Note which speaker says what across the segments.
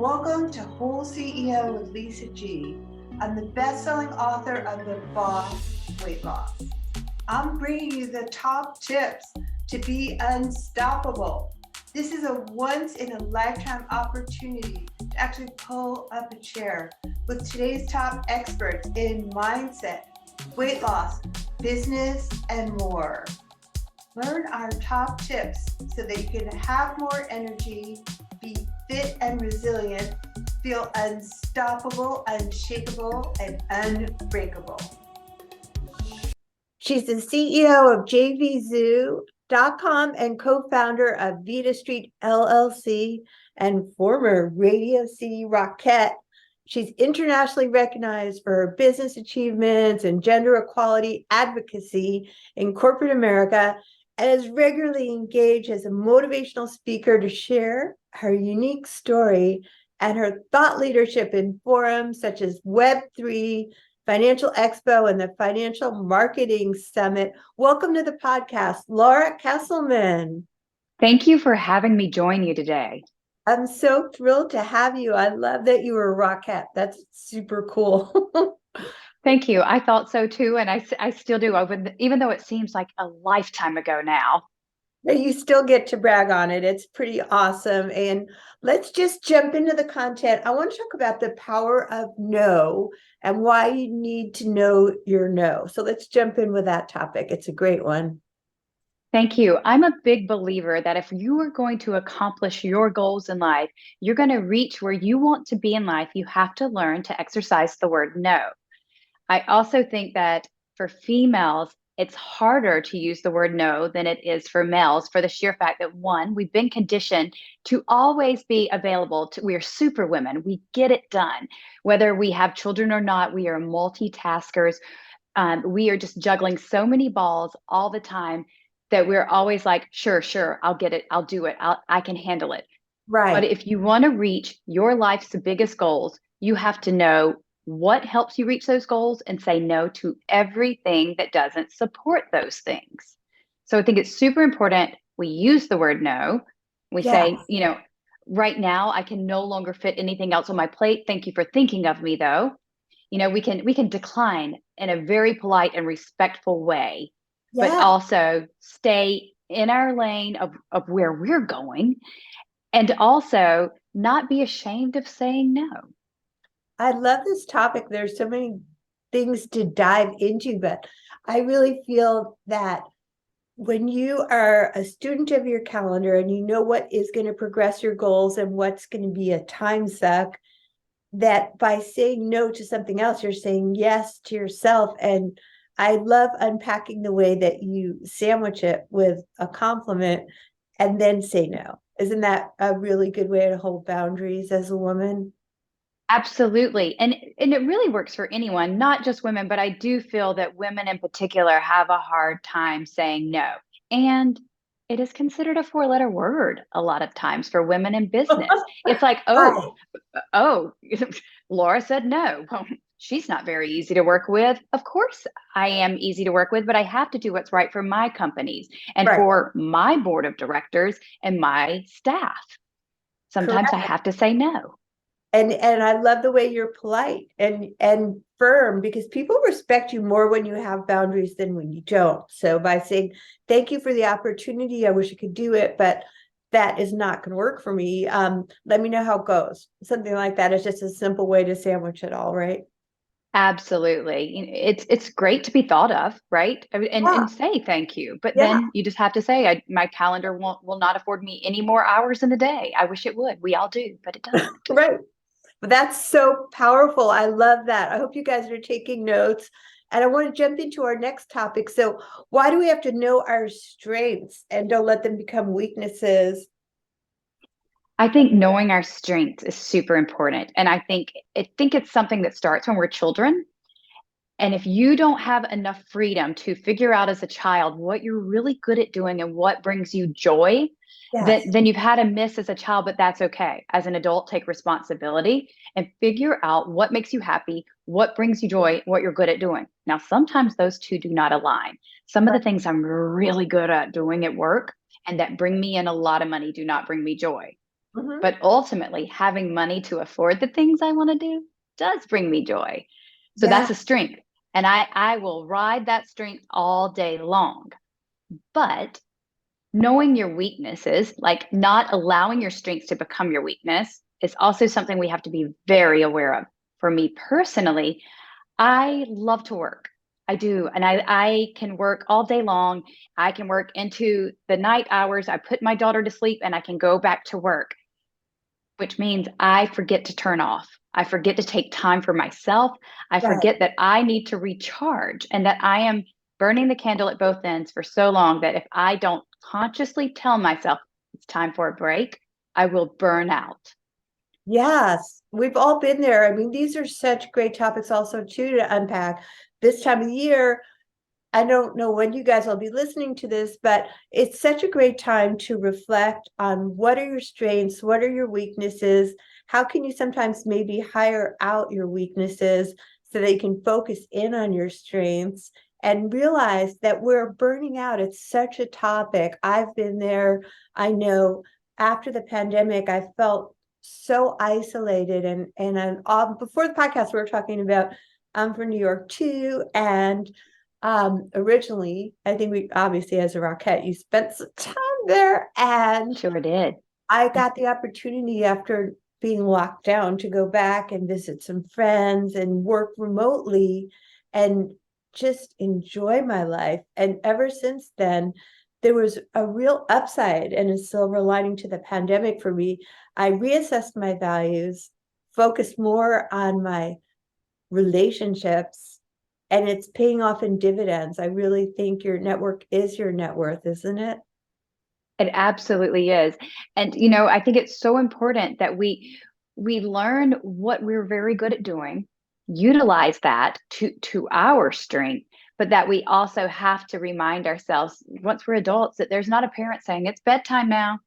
Speaker 1: Welcome to Whole CEO with Lisa G. I'm the best-selling author of The Boss Weight Loss. I'm bringing you the top tips to be unstoppable. This is a once-in-a-lifetime opportunity to actually pull up a chair with today's top experts in mindset, weight loss, business, and more. Learn our top tips so that you can have more energy, be fit and resilient, feel unstoppable, unshakable, and unbreakable. She's the CEO of 𝑳𝑨𝑽𝑹𝑨.com and co-founder of Vita Street LLC and former Radio City Rockette. She's internationally recognized for her business achievements and gender equality advocacy in corporate America, and is regularly engaged as a motivational speaker to share her unique story and her thought leadership in forums such as Web3, Financial Expo, and the Financial Marketing Summit. Welcome to the podcast, Laura Casselman.
Speaker 2: Thank you for having me join you today.
Speaker 1: I'm so thrilled to have you. I love that you were a Rockette. That's super cool.
Speaker 2: Thank you. I thought so too, and I still do, even though it seems like a lifetime ago now.
Speaker 1: You still get to brag on it. It's pretty awesome. And let's just jump into the content. I want to talk about the power of no and why you need to know your no. So let's jump in with that topic. It's a great one.
Speaker 2: Thank you. I'm a big believer that if you are going to accomplish your goals in life, you're going to reach where you want to be in life, you have to learn to exercise the word no. I also think that for females, it's harder to use the word no than it is for males, for the sheer fact that, one, we've been conditioned to always be available. We are super women. We get it done. Whether we have children or not, we are multitaskers. We are just juggling so many balls all the time that we're always like, sure, I'll get it. I'll do it. I can handle it.
Speaker 1: Right.
Speaker 2: But if you want to reach your life's biggest goals, you have to know what helps you reach those goals and say no to everything that doesn't support those things. So I think it's super important we use the word no. We say, right now I can no longer fit anything else on my plate. Thank you for thinking of me, though. We can decline in a very polite and respectful way, but also stay in our lane of where we're going, and also not be ashamed of saying no.
Speaker 1: I love this topic. There's so many things to dive into, but I really feel that when you are a student of your calendar and you know what is going to progress your goals and what's going to be a time suck, that by saying no to something else, you're saying yes to yourself. And I love unpacking the way that you sandwich it with a compliment and then say no. Isn't that a really good way to hold boundaries as a woman?
Speaker 2: Absolutely. And it really works for anyone, not just women, but I do feel that women in particular have a hard time saying no. And it is considered a four-letter word a lot of times for women in business. It's like, oh, Laura said no. Well, she's not very easy to work with. Of course, I am easy to work with, but I have to do what's right for my companies and for my board of directors and my staff. Sometimes I have to say no.
Speaker 1: And I love the way you're polite and firm, because people respect you more when you have boundaries than when you don't. So by saying, thank you for the opportunity, I wish I could do it, but that is not going to work for me. Let me know how it goes. Something like that is just a simple way to sandwich it all, right?
Speaker 2: Absolutely. It's great to be thought of, right? And say thank you. But then you just have to say, my calendar will not afford me any more hours in the day. I wish it would. We all do, but it doesn't.
Speaker 1: Right. But that's so powerful. I love that. I hope you guys are taking notes. And I want to jump into our next topic. So why do we have to know our strengths and don't let them become weaknesses?
Speaker 2: I think knowing our strengths is super important. And I think it's something that starts when we're children. And if you don't have enough freedom to figure out as a child what you're really good at doing and what brings you joy, then you've had a miss as a child, but that's okay. As an adult, take responsibility and figure out what makes you happy, what brings you joy, what you're good at doing. Now, sometimes those two do not align. Some of the things I'm really good at doing at work and that bring me in a lot of money do not bring me joy.
Speaker 1: Mhm.
Speaker 2: But ultimately, having money to afford the things I want to do does bring me joy. So
Speaker 1: Yeah.
Speaker 2: that's a strength. And I will ride that strength all day long. But knowing your weaknesses, like not allowing your strengths to become your weakness, is also something we have to be very aware of. For me personally, I love to work. I do. And I can work all day long. I can work into the night hours. I put my daughter to sleep and I can go back to work, which means I forget to turn off. I forget to take time for myself. I
Speaker 1: Right.
Speaker 2: forget that I need to recharge and that I am burning the candle at both ends for so long that if I don't consciously tell myself it's time for a break, I will burn out.
Speaker 1: Yes, we've all been there. I mean, these are such great topics also too to unpack. This time of year, I don't know when you guys will be listening to this, but it's such a great time to reflect on what are your strengths, what are your weaknesses, how can you sometimes maybe hire out your weaknesses so that you can focus in on your strengths and realize that we're burning out. It's such a topic. I've been there. I know after the pandemic, I felt so isolated and before the podcast, we were talking about I'm from New York too, and originally, I think we obviously as a Rockette, you spent some time there, and
Speaker 2: Sure did.
Speaker 1: I got the opportunity after being locked down to go back and visit some friends and work remotely and just enjoy my life. And ever since then, there was a real upside and a silver lining to the pandemic for me. I reassessed my values, focused more on my relationships, and it's paying off in dividends. I really think your network is your net worth, isn't it?
Speaker 2: It absolutely is. And I think it's so important that we learn what we're very good at doing, utilize that to our strength, but that we also have to remind ourselves once we're adults that there's not a parent saying it's bedtime now,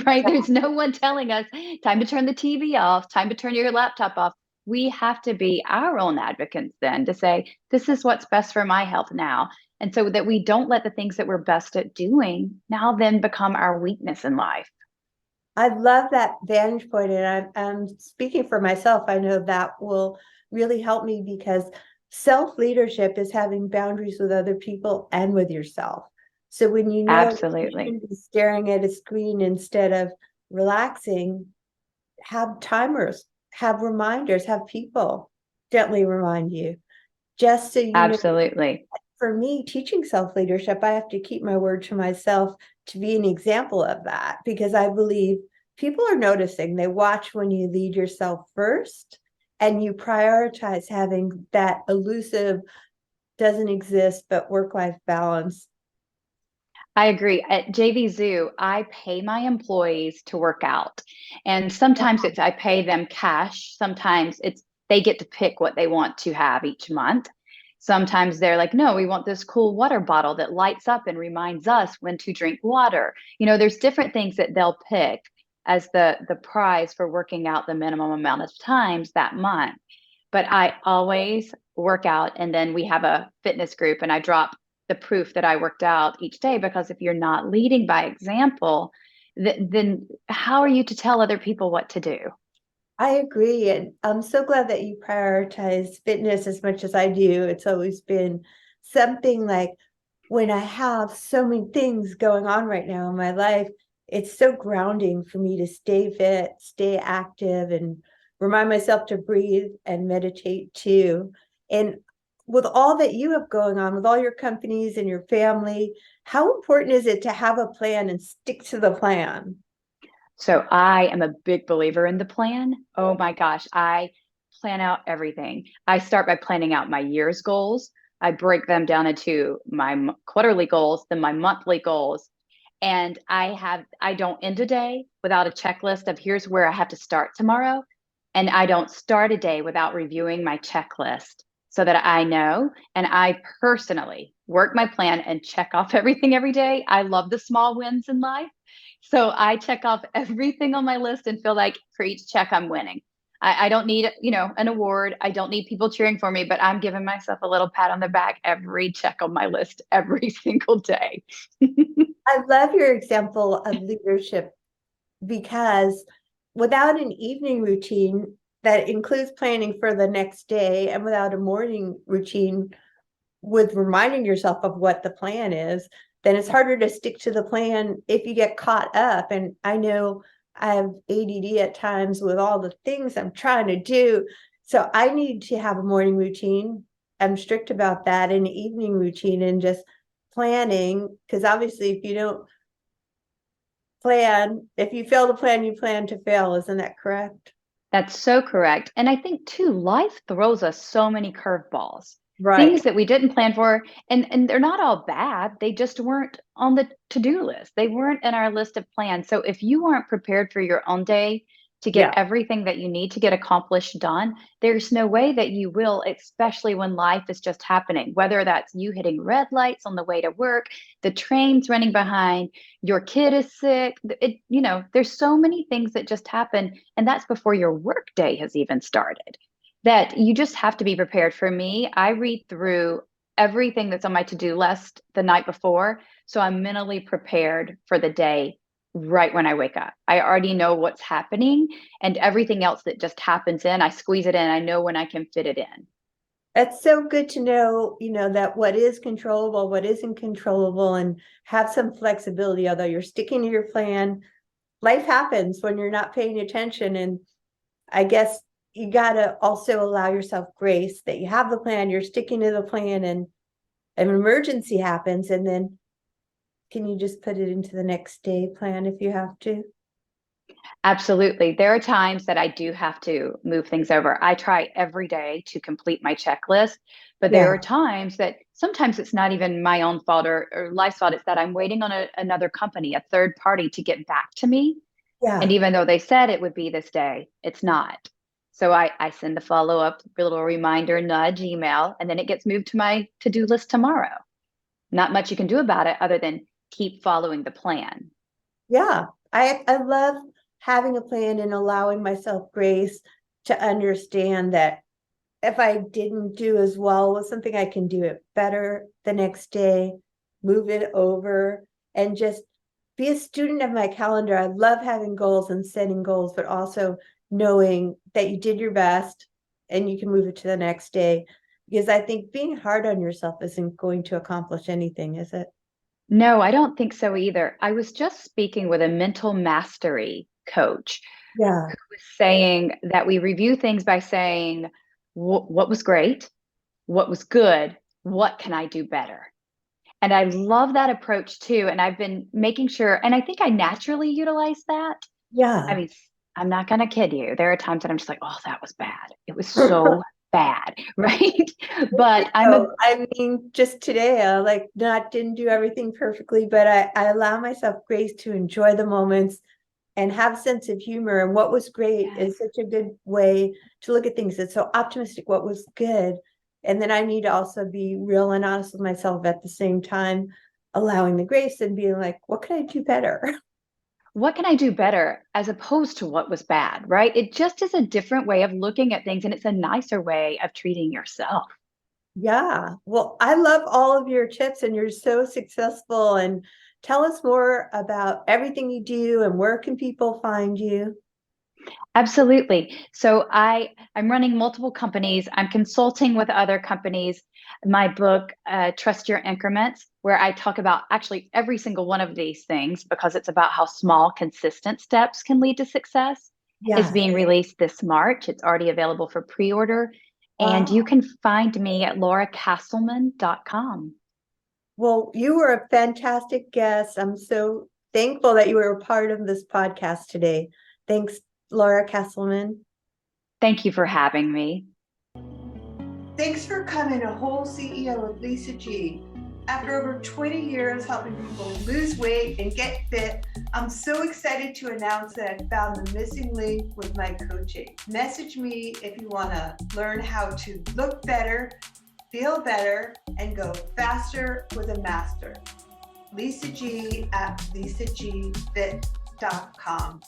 Speaker 2: right? There's no one telling us time to turn the TV off, time to turn your laptop off. We have to be our own advocates then to say, this is what's best for my health now. And so that we don't let the things that we're best at doing now then become our weakness in life.
Speaker 1: I love that vantage point, and I'm speaking for myself. I know that will really help me because self-leadership is having boundaries with other people and with yourself. So when you know you
Speaker 2: Absolutely.
Speaker 1: shouldn't be staring at a screen instead of relaxing, have timers, have reminders, have people gently remind you, just so you know.
Speaker 2: Absolutely.
Speaker 1: For me, teaching self-leadership, I have to keep my word to myself to be an example of that, because I believe people are noticing. They watch when you lead yourself first and you prioritize having that elusive, doesn't exist, but work-life balance.
Speaker 2: I agree. At JV Zoo, I pay my employees to work out. And sometimes it's I pay them cash. Sometimes it's they get to pick what they want to have each month. Sometimes they're like, no, we want this cool water bottle that lights up and reminds us when to drink water. There's different things that they'll pick as the prize for working out the minimum amount of times that month. But I always work out, and then we have a fitness group and I drop the proof that I worked out each day, because if you're not leading by example, then how are you to tell other people what to do?
Speaker 1: I agree. And I'm so glad that you prioritize fitness as much as I do. It's always been something like when I have so many things going on right now in my life, it's so grounding for me to stay fit, stay active, and remind myself to breathe and meditate too. And with all that you have going on, with all your companies and your family, how important is it to have a plan and stick to the plan?
Speaker 2: So I am a big believer in the plan. Oh my gosh, I plan out everything. I start by planning out my year's goals. I break them down into my quarterly goals, then my monthly goals. And I don't end a day without a checklist of here's where I have to start tomorrow. And I don't start a day without reviewing my checklist so that I know. And I personally work my plan and check off everything every day. I love the small wins in life. So I check off everything on my list and feel like for each check I'm winning. I don't need, an award. I don't need people cheering for me, but I'm giving myself a little pat on the back every check on my list every single day.
Speaker 1: I love your example of leadership because
Speaker 3: without an evening routine that includes planning for the next day, and without a morning routine with reminding yourself of what the plan is, then it's harder to stick to the plan if you get caught up. And I know I have ADD at times with all the things I'm trying to do. So I need to have a morning routine. I'm strict about that, an evening routine, and just planning. Because obviously, if you don't plan, if you fail to plan, you plan to fail. Isn't that correct?
Speaker 2: That's so correct. And I think too, life throws us so many curveballs,
Speaker 3: Right.
Speaker 2: things that we didn't plan for, and they're not all bad. They just weren't on the to-do list. They weren't in our list of plans. So if you aren't prepared for your own day to get
Speaker 3: Yeah.
Speaker 2: everything that you need to get accomplished done, there's no way that you will, especially when life is just happening, whether that's you hitting red lights on the way to work, the train's running behind, your kid is sick. There's so many things that just happen, and that's before your work day has even started, that you just have to be prepared. For me, I read through everything that's on my to-do list the night before, so I'm mentally prepared for the day right when I wake up. I already know what's happening, and everything else that just happens I squeeze it in. I know when I can fit it in.
Speaker 3: That's so good to know, that what is controllable, what isn't controllable, and have some flexibility. Although you're sticking to your plan, life happens when you're not paying attention. And I guess you got to also allow yourself grace that you have the plan, you're sticking to the plan, and an emergency happens. And then can you just put it into the next day plan if you have to?
Speaker 2: Absolutely. There are times that I do have to move things over. I try every day to complete my checklist, but there
Speaker 3: Yeah.
Speaker 2: are times that sometimes it's not even my own fault or life's fault. It's that I'm waiting on another company, a third party, to get back to me. And
Speaker 3: Yeah.
Speaker 2: even though they said it would be this day, it's not. So I send a follow-up little reminder, nudge email, and then it gets moved to my to-do list tomorrow. Not much you can do about it other than keep following the plan.
Speaker 3: Yeah. I love having a plan and allowing myself grace to understand that if I didn't do as well with something, I can do it better the next day, move it over, and just be a student of my calendar. I love having goals and setting goals, but also knowing that you did your best and you can move it to the next day. Because I think being hard on yourself isn't going to accomplish anything, is it?
Speaker 2: No, I don't think so either. I was just speaking with a mental mastery coach
Speaker 3: Yeah.
Speaker 2: who was saying that we review things by saying, what was great? What was good? What can I do better? And I love that approach too. And I've been making sure, and I think I naturally utilize that. I
Speaker 3: Yeah.
Speaker 2: mean, I'm not going to kid you. There are times that I'm just like, oh, that was bad. It was so bad, right? But
Speaker 3: So, I mean, just today, I didn't do everything perfectly, but I allow myself grace to enjoy the moments and have a sense of humor. And what was great
Speaker 2: yes.
Speaker 3: is such a good way to look at things. It's so optimistic, what was good. And then I need to also be real and honest with myself at the same time, allowing the grace and being like, what can I do better?
Speaker 2: What can I do better as opposed to what was bad, right? It just is a different way of looking at things, and it's a nicer way of treating yourself.
Speaker 3: Yeah. Well, I love all of your tips and you're so successful. And tell us more about everything you do and where can people find you?
Speaker 2: Absolutely. So I'm running multiple companies. I'm consulting with other companies. My book, Trust Your Increments, where I talk about actually every single one of these things because it's about how small, consistent steps can lead to success, is
Speaker 3: Yeah.
Speaker 2: being released this March. It's already available for pre-order. And you
Speaker 3: Wow.
Speaker 2: can find me at lauracasselman.com.
Speaker 3: Well, you were a fantastic guest. I'm so thankful that you were a part of this podcast today. Thanks, Laura Casselman.
Speaker 2: Thank you for having me.
Speaker 1: Thanks for coming to Whole CEO with Lisa G. After over 20 years helping people lose weight and get fit, I'm so excited to announce that I found the missing link with my coaching. Message me if you want to learn how to look better, feel better, and go faster with a master. Lisa G at lisagfit.com.